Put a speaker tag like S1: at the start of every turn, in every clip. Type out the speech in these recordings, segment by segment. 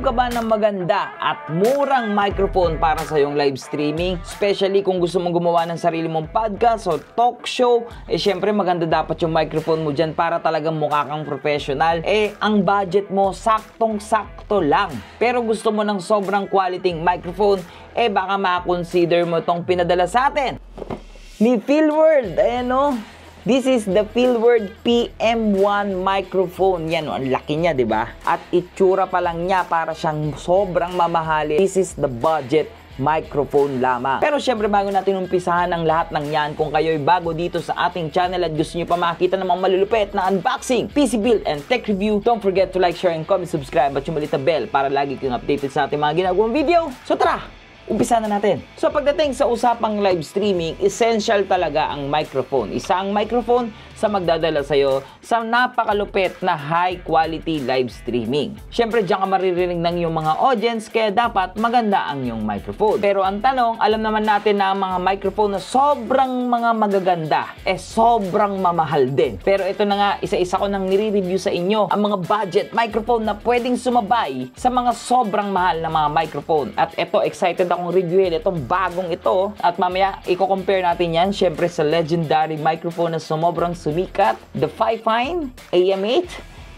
S1: ka ba ng maganda at murang microphone para sa iyong live streaming? Especially kung gusto mong gumawa ng sarili mong podcast o talk show, syempre maganda dapat yung microphone mo dyan para talagang mukha kang professional. Ang budget mo saktong-sakto lang. Pero gusto mo ng sobrang quality microphone, baka ma-consider mo tong pinadala sa atin ni Feelworld. Ayan o. This is the Feelworld PM1 microphone. Yan, ang laki niya, di ba? At itsura pa lang niya para siyang sobrang mamahali. This is the budget microphone lamang. Pero syempre, bago natin umpisahan ang lahat ng yan, kung kayo'y bago dito sa ating channel at gusto nyo pa makita ng mga malulupet na unboxing, PC build, and tech review, don't forget to like, share, and comment, subscribe at yung malita bell para lagi kang updated sa ating mga ginagawang video. So tara! Umpisa na natin. So pagdating sa usapang live streaming, essential talaga ang microphone. Isang microphone sa magdadala sa'yo sa napakalupit na high quality live streaming. Siyempre, diyan ka maririnig ng iyong mga audience, kaya dapat maganda ang iyong microphone. Pero ang tanong, alam naman natin na ang mga microphone na sobrang mga magaganda, sobrang mamahal din. Pero ito na nga, isa-isa ko nang nire-review sa inyo ang mga budget microphone na pwedeng sumabay sa mga sobrang mahal na mga microphone. At ito, excited akong reviewin itong bagong ito. At mamaya, i-compare natin yan, syempre sa legendary microphone na sobrang sumikat, the Fifine AM8.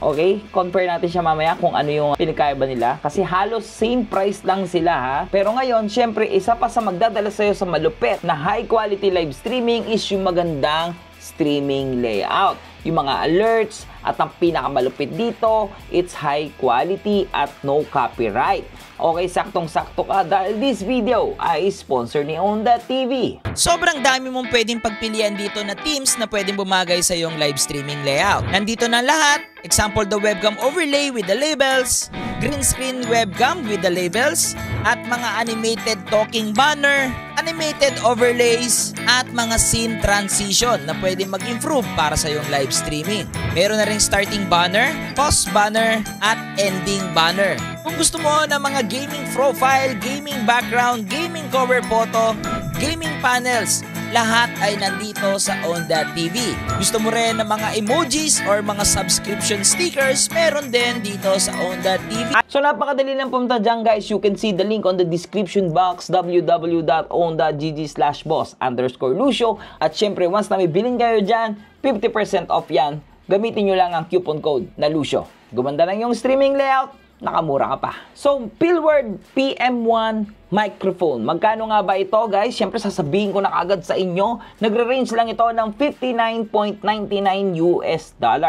S1: Okay, compare natin siya mamaya kung ano yung pinagkaiba nila. Kasi halos same price lang sila ha. Pero ngayon, syempre, isa pa sa magdadala sa'yo sa malupet na high quality live streaming is yung magandang streaming layout. Yung mga alerts at ang pinakamalupit dito, it's high quality at no copyright. Okay, saktong-sakto ka dahil this video ay sponsor ni Onda TV.
S2: Sobrang dami mong pwedeng pagpilian dito na themes na pwedeng bumagay sa iyong live streaming layout. Nandito na lahat. Example, the webcam overlay with the labels, green screen webcam with the labels, at mga animated talking banner, animated overlays, at mga scene transition na pwedeng mag-improve para sa iyong live streaming. Meron na ring starting banner, pause banner, at ending banner. Kung gusto mo ng mga gaming profile, gaming background, gaming cover photo, gaming panels, lahat ay nandito sa Onda TV. Gusto mo rin ng mga emojis or mga subscription stickers, meron din dito sa Onda TV.
S1: So napakadali lang pumunta dyan guys. You can see the link on the description box, www.onda.gg/boss_Lucio. At syempre, once na may bilhin kayo dyan, 50% off yan. Gamitin nyo lang ang coupon code na Lucio. Gumanda lang yung streaming layout, nakamura ka pa. So, Feelworld PM1 microphone. Magkano nga ba ito, guys? Siyempre, sasabihin ko na kagad sa inyo, nagre-range lang ito ng $59.99.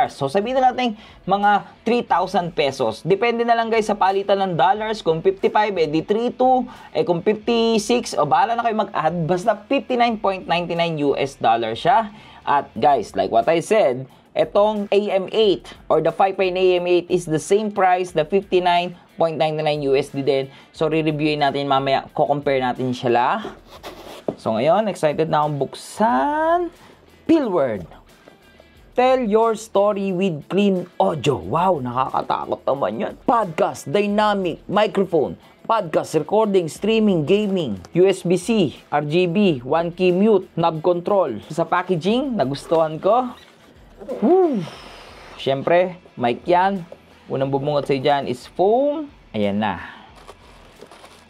S1: So, sabihin na natin mga 3,000 pesos. Depende na lang, guys, sa palitan ng dollars. Kung 55, di 32. Kung 56, bahala na kayo mag-add. Basta $59.99 siya. At, guys, like what I said, etong AM8 or the Fifine AM8 is the same price, the $59.99 din. So, re-reviewin natin mamaya. Ko-compare natin sila. So, ngayon, excited na akong buksan. Feelworld. Tell your story with clean audio. Wow, nakakatakot naman yan. Podcast, dynamic, microphone. Podcast, recording, streaming, gaming, USB-C, RGB, 1 key mute, knob control. Sa packaging, nagustuhan ko. Siyempre, mic yan. Unang bubungot sa dyan is foam. Ayan na.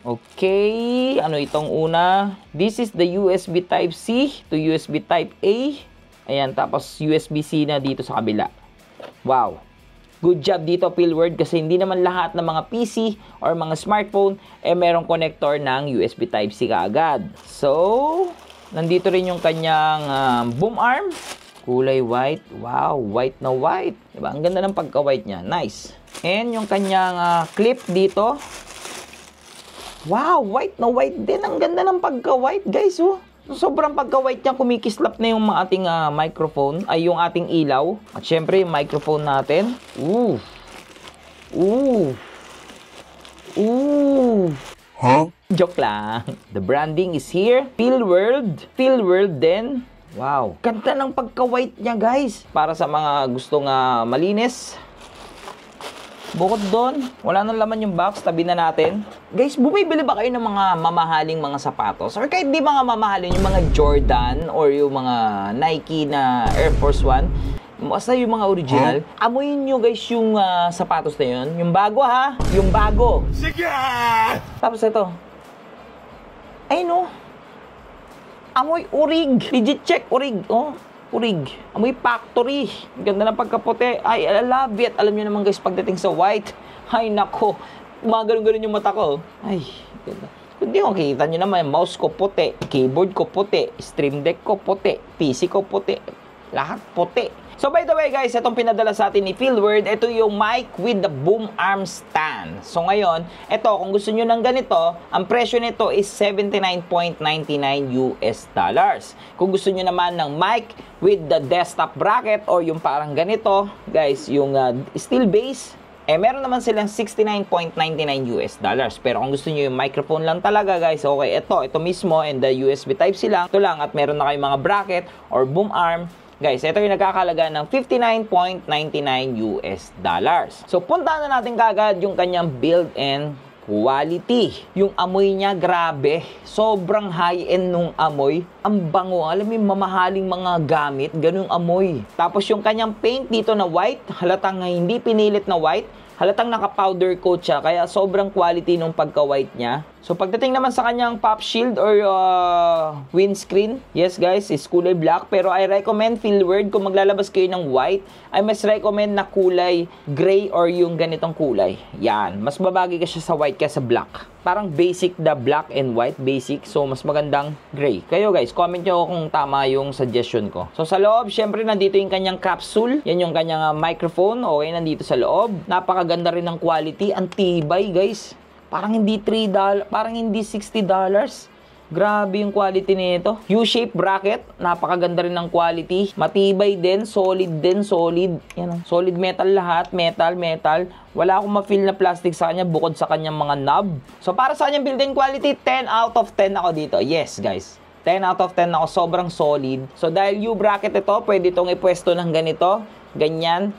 S1: Okay. Ano itong una? This is the USB Type-C to USB Type-A. Ayan. Tapos USB-C na dito sa kabila. Wow. Good job dito, Feelworld. Kasi hindi naman lahat ng mga PC or mga smartphone merong connector ng USB Type-C kaagad. So, nandito rin yung kanyang boom arm. Kulay white. Wow, white na white. Diba? Ang ganda ng pagka-white niya. Nice. And yung kanyang clip dito. Wow, white na white din. Ang ganda ng pagka-white, guys. Oh. Sobrang pagka-white niya. Kumikislap na yung ating microphone. Ay, yung ating ilaw. At syempre, yung microphone natin. Ooh. Ooh. Ooh.
S3: Huh?
S1: Joke lang. The branding is here. Feelworld. Feelworld din. Wow. Ganda ng pagka-white niya, guys. Para sa mga gustong malinis. Bukod doon, wala nang laman yung box. Tabi na natin. Guys, bumibili ba kayo ng mga mamahaling mga sapatos? Or kahit di mga mamahalin, yung mga Jordan or yung mga Nike na Air Force One? Basta yung mga original. Amoyin nyo guys yung sapatos na yun. Yung bago ha. Yung bago. Sige! Tapos ito. Ay no. Amoy urig. Legit check urig. Oh, urig. Amoy factory. Ganda ng pagkaputi. Ay, I love it. Alam nyo naman guys, pagdating sa white. Ay nako. Gumagano'n-ganon yung mata ko. Ay, ganda. Hindi ko kita nyo naman, mouse ko puti, keyboard ko puti, stream deck ko puti, PC ko puti, lahat puti. So by the way guys, itong pinadala sa atin ni Feelword, ito yung mic with the boom arm stand. So ngayon, ito kung gusto nyo ng ganito, ang presyo nito is $79.99 US dollars. Kung gusto nyo naman ng mic with the desktop bracket or yung parang ganito, guys, yung steel base, meron naman silang $69.99 US dollars. Pero kung gusto niyo yung microphone lang talaga, guys, okay, ito mismo, and the USB Type-C lang, ito lang, at meron na kayong mga bracket or boom arm, guys, ito yung nagkakalaga ng $59.99 US dollars. So, puntahan na natin kagad yung kanyang build and quality. Yung amoy niya, grabe. Sobrang high-end nung amoy. Ang bango. Alam mo yung mamahaling mga gamit, ganung amoy. Tapos yung kanyang paint dito na white, halatang hindi pinilit na white, halatang naka-powder coat siya, kaya sobrang quality nung pagka-white niya. So pagdating naman sa kanyang pop shield or windscreen, yes guys, is kulay black. Pero I recommend Feelword, kung maglalabas kayo ng white, I mas recommend na kulay gray or yung ganitong kulay. Yan, mas babagay ka siya sa white kaysa black. Parang basic the black and white, basic. So mas magandang gray. Kayo guys, comment nyo kung tama yung suggestion ko. So sa loob, syempre nandito yung kanyang capsule. Yan yung kanyang microphone. Okay, nandito sa loob. Napakaganda rin ng quality. Ang tibay guys. Parang hindi $3, parang hindi $60. Grabe yung quality nito. U-shape bracket, napakaganda rin ng quality. Matibay din, solid din, solid. Yan, solid metal lahat, metal. Wala akong ma-feel na plastic sa kanya bukod sa kanyang mga knob. So para sa kanyang build-in quality, 10 out of 10 ako dito. Yes, guys. 10 out of 10 ako, sobrang solid. So dahil U-bracket ito, pwede itong ipwesto ng ganito. Ganyan,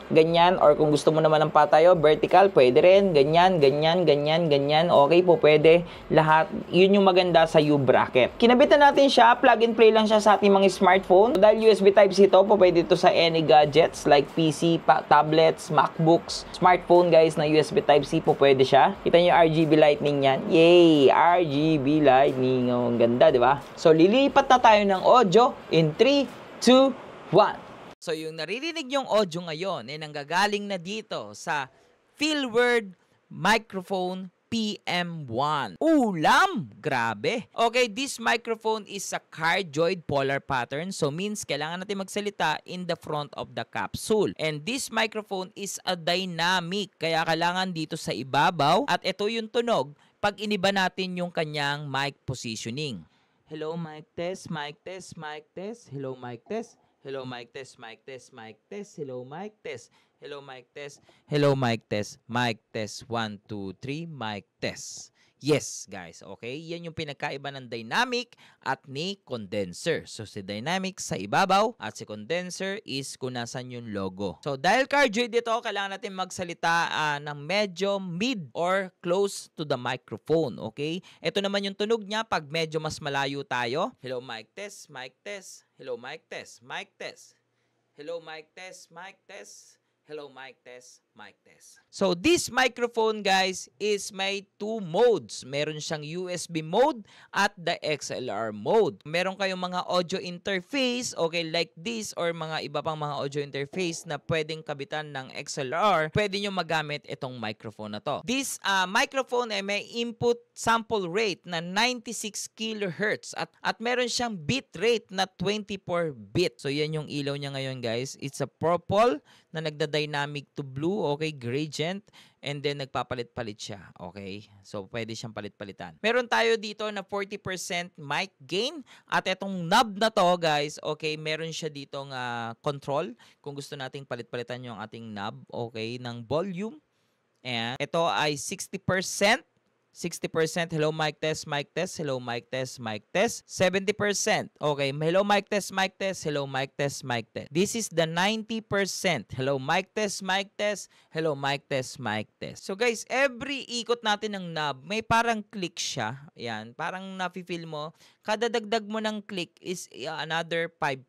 S1: or kung gusto mo naman ng patayo, vertical, pwede rin, ganyan, okay po, pwede, lahat, yun yung maganda sa U-bracket. Kinabitan natin siya, plug and play lang siya sa ating mga smartphone. So, dahil USB Type-C ito, po pwede ito sa any gadgets like PC, tablets, MacBooks, smartphone guys na USB Type-C po pwede siya. Kita nyo yung RGB lightning yan, yay, RGB lightning, ang ganda, di ba? So, lilipat na tayo ng audio in 3, 2, 1.
S2: So yung naririnig yung audio ngayon ay nanggagaling na dito sa Feelword Microphone PM1. Ulam! Grabe! Okay, this microphone is a cardioid polar pattern. So means kailangan natin magsalita in the front of the capsule. And this microphone is a dynamic. Kaya kailangan dito sa ibabaw. At ito yung tunog pag iniba natin yung kanyang mic positioning. Hello, mic test, mic test, mic test. Hello, mic test. Hello, mic test, mic test, mic test. Hello, mic test. Hello, mic test. Hello, mic test. Mic test. 1, 2, 3, mic test. Yes, guys. Okay? Yan yung pinagkaiba ng dynamic at ni condenser. So, si dynamic sa ibabaw at si condenser is kung nasan yung logo. So, dahil cardioid dito, kailangan natin magsalita ng medyo mid or close to the microphone. Okay? Ito naman yung tunog niya pag medyo mas malayo tayo. Hello, mic test, mic test. Hello, mic test, mic test. Hello, mic test, mic test. Hello, mic test, mic test. So, this microphone, guys, is may 2 modes. Meron siyang USB mode at the XLR mode. Meron kayong mga audio interface, okay, like this, or mga iba pang mga audio interface na pwedeng kabitan ng XLR. Pwede nyo magamit itong microphone na to. This microphone ay may input sample rate na 96 kHz at meron siyang bit rate na 24 bit. So, yan yung ilaw niya ngayon, guys. It's a purple na nagda-dynamic to blue, okay, gradient, and then nagpapalit-palit siya, okay? So, pwede siyang palit-palitan. Meron tayo dito na 40% mic gain, at itong knob na to, guys, okay, meron siya ditong control, kung gusto nating palit-palitan yung ating knob, okay, ng volume. And ito ay 60%. 60%, hello, mic test, mic test, hello, mic test, mic test. 70%, okay, hello, mic test, mic test, hello, mic test, mic test. This is the 90%, hello, mic test, mic test, hello, mic test, mic test. So guys, every ikot natin ng knob, may parang click siya. Yan, parang nafe-feel mo, kada dagdag mo ng click is another 5%.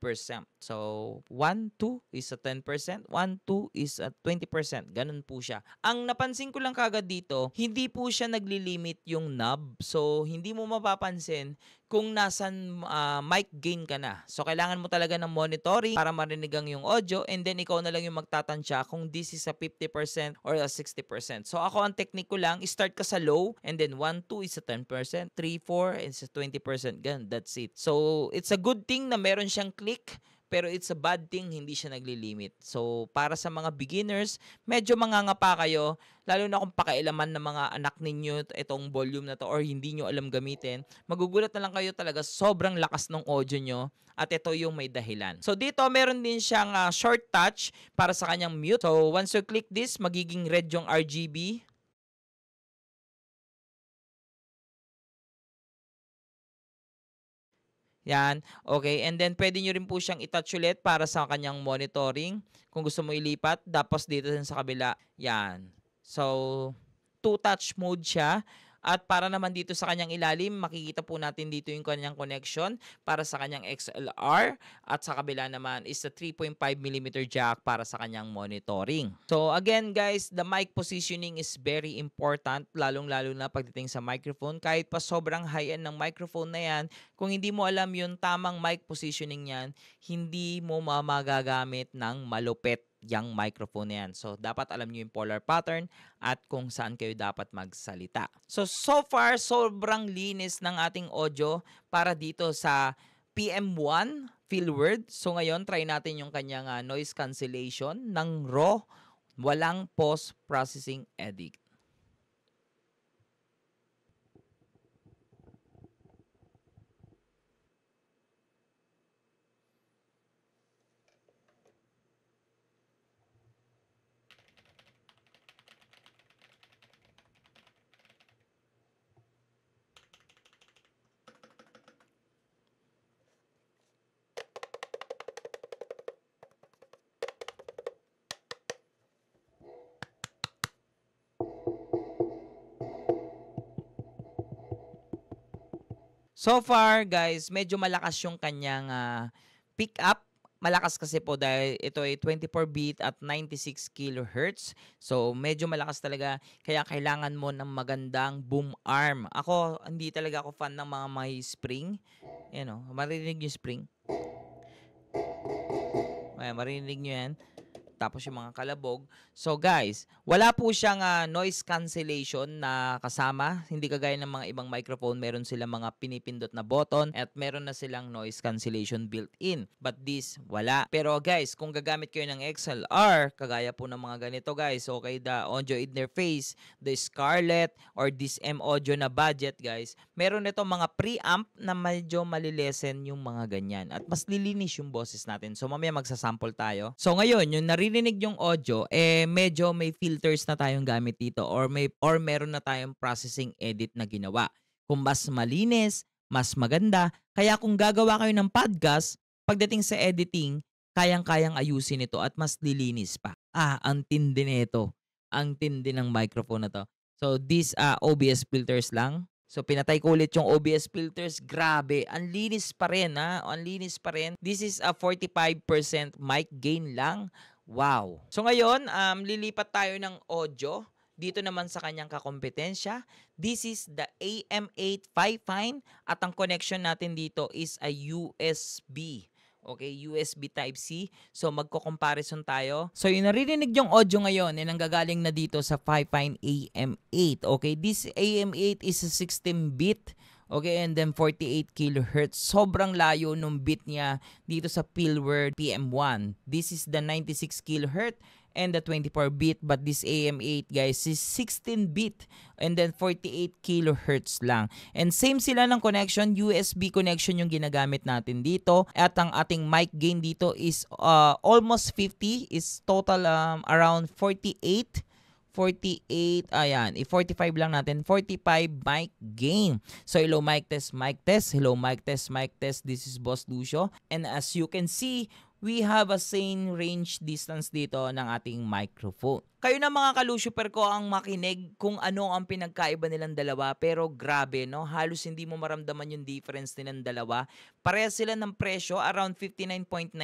S2: So, 1, 2 is at 10%, 1, 2 is at 20%. Ganun po siya. Ang napansin ko lang kagad dito, hindi po siya naglilimit yung knob. So, hindi mo mapapansin kung nasan mic gain ka na. So, kailangan mo talaga ng monitoring para marinig ang yung audio and then ikaw na lang yung magtatansya kung this is a 50% or a 60%. So, ako ang technique ko lang, start ka sa low and then 1, 2 is a 10%, 3, 4 is a 20%. Ganun, that's it. So, it's a good thing na meron siyang click, pero it's a bad thing, hindi siya naglilimit. So, para sa mga beginners, medyo mangangapa kayo, lalo na kung pakailaman ng mga anak ninyo itong volume na to or hindi nyo alam gamitin, magugulat na lang kayo talaga, sobrang lakas ng audio nyo at ito yung may dahilan. So, dito meron din siyang short touch para sa kanyang mute. So, once you click this, magiging red yung RGB. Yan, okay. And then, pwede nyo rin po siyang itouch ulit para sa kanyang monitoring. Kung gusto mo ilipat, tapos dito din sa kabila. Yan. So, two-touch mode siya. At para naman dito sa kanyang ilalim, makikita po natin dito yung kanyang connection para sa kanyang XLR. At sa kabila naman is the 3.5mm jack para sa kanyang monitoring. So again guys, the mic positioning is very important, lalong-lalo na pagdating sa microphone. Kahit pa sobrang high-end ng microphone na yan, kung hindi mo alam yung tamang mic positioning yan, hindi mo magagamit ng malupit yung microphone na yan. So, dapat alam nyo yung polar pattern at kung saan kayo dapat magsalita. So far, sobrang linis ng ating audio para dito sa PM1 Fieldword. So, ngayon, try natin yung kanyang noise cancellation ng raw, walang post-processing edit. So far, guys, medyo malakas yung kanyang pick up. Malakas kasi po dahil ito ay 24-bit at 96 kHz. So, medyo malakas talaga. Kaya kailangan mo ng magandang boom arm. Ako, hindi talaga ako fan ng mga may spring. Yan o, marinig yung spring. Ayan, marinig nyo yan. Tapos yung mga kalabog. So guys, wala po siyang noise cancellation na kasama. Hindi kagaya ng mga ibang microphone, meron silang mga pinipindot na button at meron na silang noise cancellation built-in. But this, wala. Pero guys, kung gagamit kayo ng XLR, kagaya po ng mga ganito guys, okay, the audio interface, the Scarlett or this M Audio na budget guys, meron nito mga preamp na medyo malilesen yung mga ganyan. At mas lilinis yung boses natin. So mamaya magsasample tayo. So ngayon, yung narinig yung audio, medyo may filters na tayong gamit dito or meron na tayong processing edit na ginawa. Kung mas malinis, mas maganda. Kaya kung gagawa kayo ng podcast, pagdating sa editing, kayang-kayang ayusin ito at mas lilinis pa. Ang tindi nito. Ang tindi ng microphone na to. So these OBS filters lang. So pinatay ko ulit yung OBS filters. Grabe, ang linis pa rin Ang linis pa rin. This is a 45% mic gain lang. Wow. So ngayon, lilipat tayo ng audio. Dito naman sa kanyang kakompetensya. This is the AM8 Fifine at ang connection natin dito is a USB. Okay, USB Type-C. So, magko-comparison tayo. So, yung naririnig yung audio ngayon, nanggagaling na dito sa Fifine AM8. Okay, this AM8 is a 16-bit. Okay, and then 48 kHz. Sobrang layo nung bit niya dito sa Fieldword PM1. This is the 96 kHz and the 24-bit, but this AM8 guys is 16-bit and then 48 kHz lang. And same sila ng connection, USB connection yung ginagamit natin dito. At ang ating mic gain dito is almost 50, is total around 48. Ayan, i-45 lang natin, 45 mic gain. So, hello mic test, hello mic test, this is Boss Lucio. And as you can see, we have a same range distance dito ng ating microphone. Kayo na mga kalusyuper ko ang makinig kung ano ang pinagkaiba nilang dalawa. Pero grabe, no? Halos hindi mo maramdaman yung difference nilang dalawa. Parehas sila ng presyo, around $59.99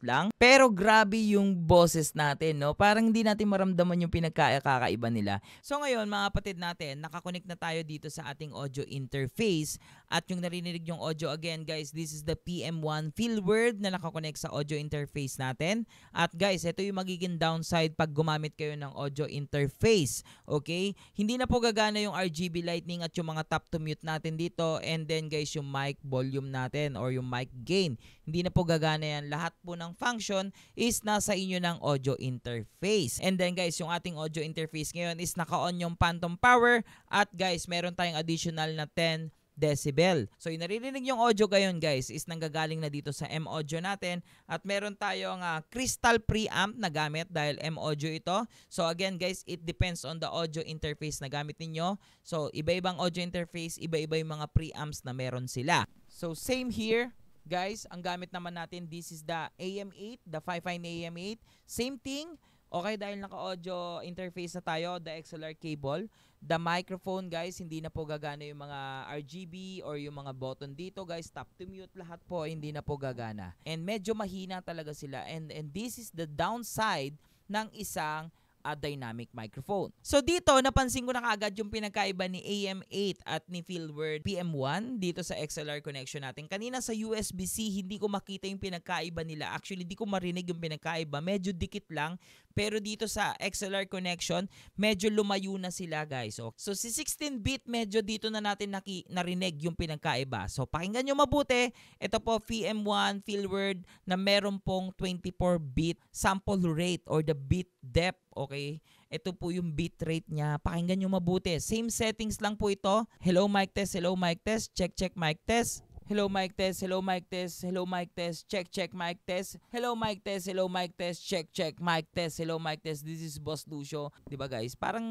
S2: lang. Pero grabe yung boses natin, no? Parang hindi natin maramdaman yung pinagkaiba nila. So ngayon, mga kapatid natin, nakakonect na tayo dito sa ating audio interface. At yung narinig yung audio again, guys, this is the PM1 Fieldword na nakakonect sa audio interface natin. At guys, ito yung magiging downside pag gumamit kayo ng audio interface. Okay? Hindi na po gagana yung RGB lighting at yung mga tap to mute natin dito, and then guys yung mic volume natin or yung mic gain. Hindi na po gagana yan. Lahat po ng function is nasa inyo ng audio interface. And then guys, yung ating audio interface ngayon is naka-on yung phantom power, at guys meron tayong additional na 10 decibel. So yung naririnig yung audio ngayon guys is nanggagaling na dito sa M-Audio natin, at meron tayong crystal preamp na gamit dahil M-Audio ito. So again guys, it depends on the audio interface na gamit ninyo. So iba-ibang audio interface, iba-iba yung mga preamps na meron sila. So same here guys, ang gamit naman natin, this is the AM8, the Fifine AM8. Same thing. Okay, dahil naka-audio interface na tayo, the XLR cable. The microphone, guys, hindi na po gagana yung mga RGB or yung mga button dito, guys. Tap to mute, lahat po, hindi na po gagana. And medyo mahina talaga sila. And this is the downside ng isang dynamic microphone. So dito, napansin ko na kaagad yung pinagkaiba ni AM8 at ni Fieldword PM1 dito sa XLR connection natin. Kanina sa USB-C, hindi ko makita yung pinagkaiba nila. Actually, hindi ko marinig yung pinagkaiba. Medyo dikit lang. Pero dito sa XLR connection, medyo lumayo na sila, guys. So si 16-bit, medyo dito na natin narinig yung pinagkaiba. So pakinggan nyo mabuti. Ito po, PM1 Fieldword na meron pong 24-bit sample rate or the bit depth. Okay? Ito po yung bit rate niya. Pakinggan nyo mabuti. Same settings lang po ito. Hello mic test, hello mic test, check check mic test. Hello mic test, hello mic test, hello mic test, check check mic test. Hello mic test, hello mic test, check check mic test, hello mic test. This is Boss Lucio. 'Di ba guys? Parang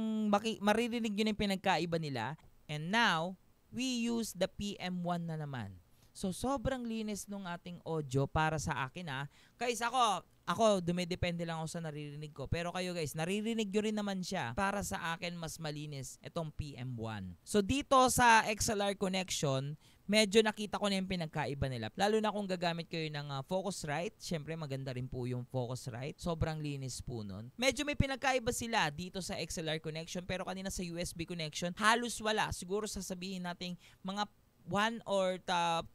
S2: maririnig niyo na yung pinagkaiba nila. And now, we use the PM1 na naman. So sobrang linis nung ating audio para sa akin Guys, ako dumidepende lang ako sa naririnig ko. Pero kayo guys, naririnig nyo rin naman siya. Para sa akin, mas malinis itong PM1. So dito sa XLR connection, medyo nakita ko na yung pinagkaiba nila. Lalo na kung gagamit kayo ng Focusrite. Syempre maganda rin po yung Focusrite. Sobrang linis po nun. Medyo may pinagkaiba sila dito sa XLR connection. Pero kanina sa USB connection, halos wala. Siguro sasabihin natin mga 1 or 5%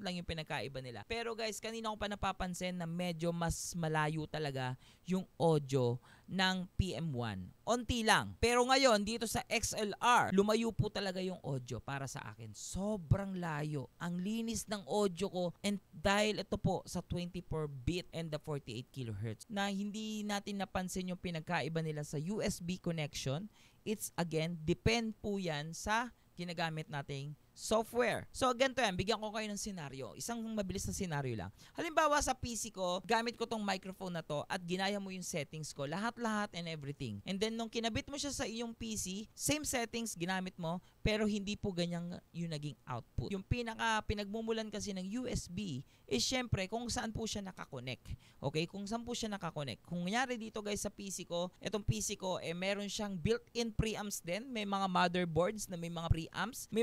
S2: lang yung pinagkaiba nila. Pero guys, kanina ko pa napapansin na medyo mas malayo talaga yung audio ng PM1. Onti lang. Pero ngayon, dito sa XLR, lumayo po talaga yung audio para sa akin. Sobrang layo. Ang linis ng audio ko, and dahil ito po sa 24-bit and the 48 kHz na hindi natin napansin yung pinagkaiba nila sa USB connection, it's again, depend po yan sa ginagamit nating software. So, ganito yan. Bigyan ko kayo ng senaryo. Isang mabilis na senaryo lang. Halimbawa, sa PC ko, gamit ko tong microphone na to at ginaya mo yung settings ko. Lahat-lahat and everything. And then, nung kinabit mo siya sa iyong PC, same settings ginamit mo, pero hindi po ganyan yung naging output. Yung pinagmumulan kasi ng USB is syempre kung saan po siya nakakonect. Okay? Kung saan po siya nakakonect. Kung nangyari dito guys sa PC ko, itong PC ko, meron siyang built-in preamps din. May mga motherboards na may mga preamps. May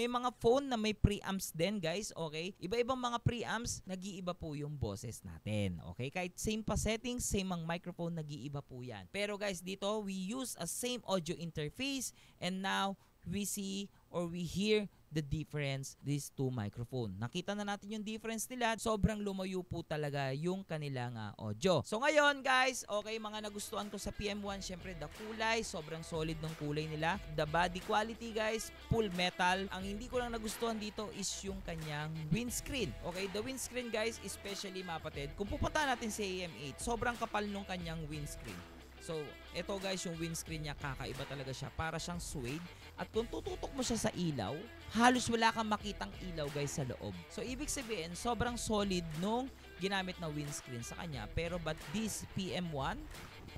S2: mga phone na may preamps din, guys, okay? Iba-ibang mga preamps, nag-iiba po yung boses natin, okay? Kahit same pa settings, same ang microphone, nag-iiba po yan. Pero guys, dito, we use a same audio interface, and now, we see or we hear the difference these two microphone. Nakita na natin yung difference nila. Sobrang lumayo po talaga yung kanilang audio. So ngayon guys, okay, mga nagustuhan ko sa PM1, syempre the kulay, sobrang solid ng kulay nila. The body quality guys, full metal. Ang hindi ko lang nagustuhan dito is yung kanyang windscreen. Okay, the windscreen guys, especially mapatid, kung pupunta natin sa AM8, sobrang kapal nung kanyang windscreen. So, ito guys, yung windscreen niya, kakaiba talaga siya. Para siyang suede. At kung tututok mo siya sa ilaw, halos wala kang makitang ilaw guys sa loob. So, ibig sabihin, sobrang solid nung ginamit na windscreen sa kanya. Pero but this PM1,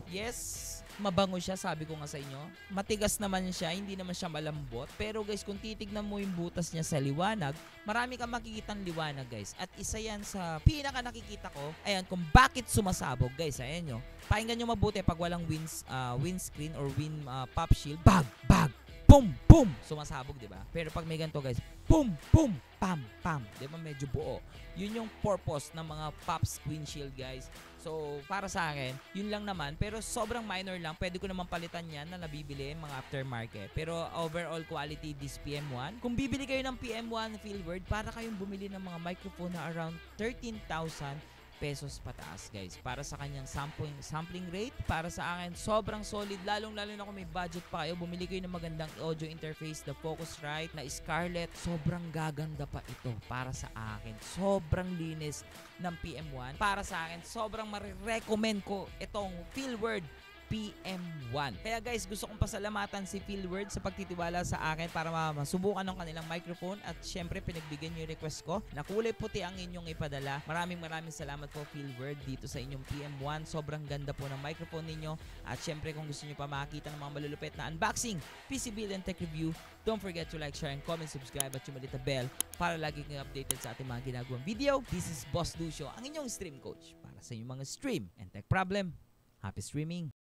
S2: Yes, mabango siya, sabi ko nga sa inyo. Matigas naman siya, hindi naman siya malambot. Pero guys, kung titignan mo yung butas niya sa liwanag, marami kang makikitang liwanag guys. At isa yan sa pinaka nakikita ko, ayan, kung bakit sumasabog guys. Ayan nyo, pakinggan nyo mabuti pag walang windscreen or pop shield. Bag, bag, boom, boom, sumasabog, di ba? Pero pag may ganito guys, boom, boom, pam, pam, di ba medyo buo. Yun yung purpose ng mga pops windshield guys. So, para sa akin, yun lang naman. Pero sobrang minor lang. Pwede ko naman palitan yan na nabibili mga aftermarket. Pero overall quality, this PM1. Kung bibili kayo ng PM1 Fieldword, para kayong bumili ng mga microphone na around 13,000 pesos pataas guys, para sa kanyang sampling rate. Para sa akin sobrang solid, lalo na kung may budget pa kayo, bumili kayo ng magandang audio interface, the Focusrite na Scarlett. Sobrang gaganda pa ito para sa akin, sobrang linis ng PM1. Para sa akin sobrang marirecommend ko itong Fieldword PM1. Kaya guys, gusto kong pasalamatan si Fieldword sa pagtitiwala sa akin para masubukan ng kanilang microphone. At syempre, pinagbigyan nyo yung request ko na kulay puti ang inyong ipadala. Maraming salamat po Fieldword dito sa inyong PM1. Sobrang ganda po ng microphone ninyo. At syempre, kung gusto nyo pa makakita ng mga malulupit na unboxing, PC build and tech review, don't forget to like, share, and comment, subscribe at yung malita bell para lagi kang updated sa ating mga ginagawang video. This is Boss Lucio, ang inyong stream coach para sa inyong mga stream and tech problem. Happy streaming!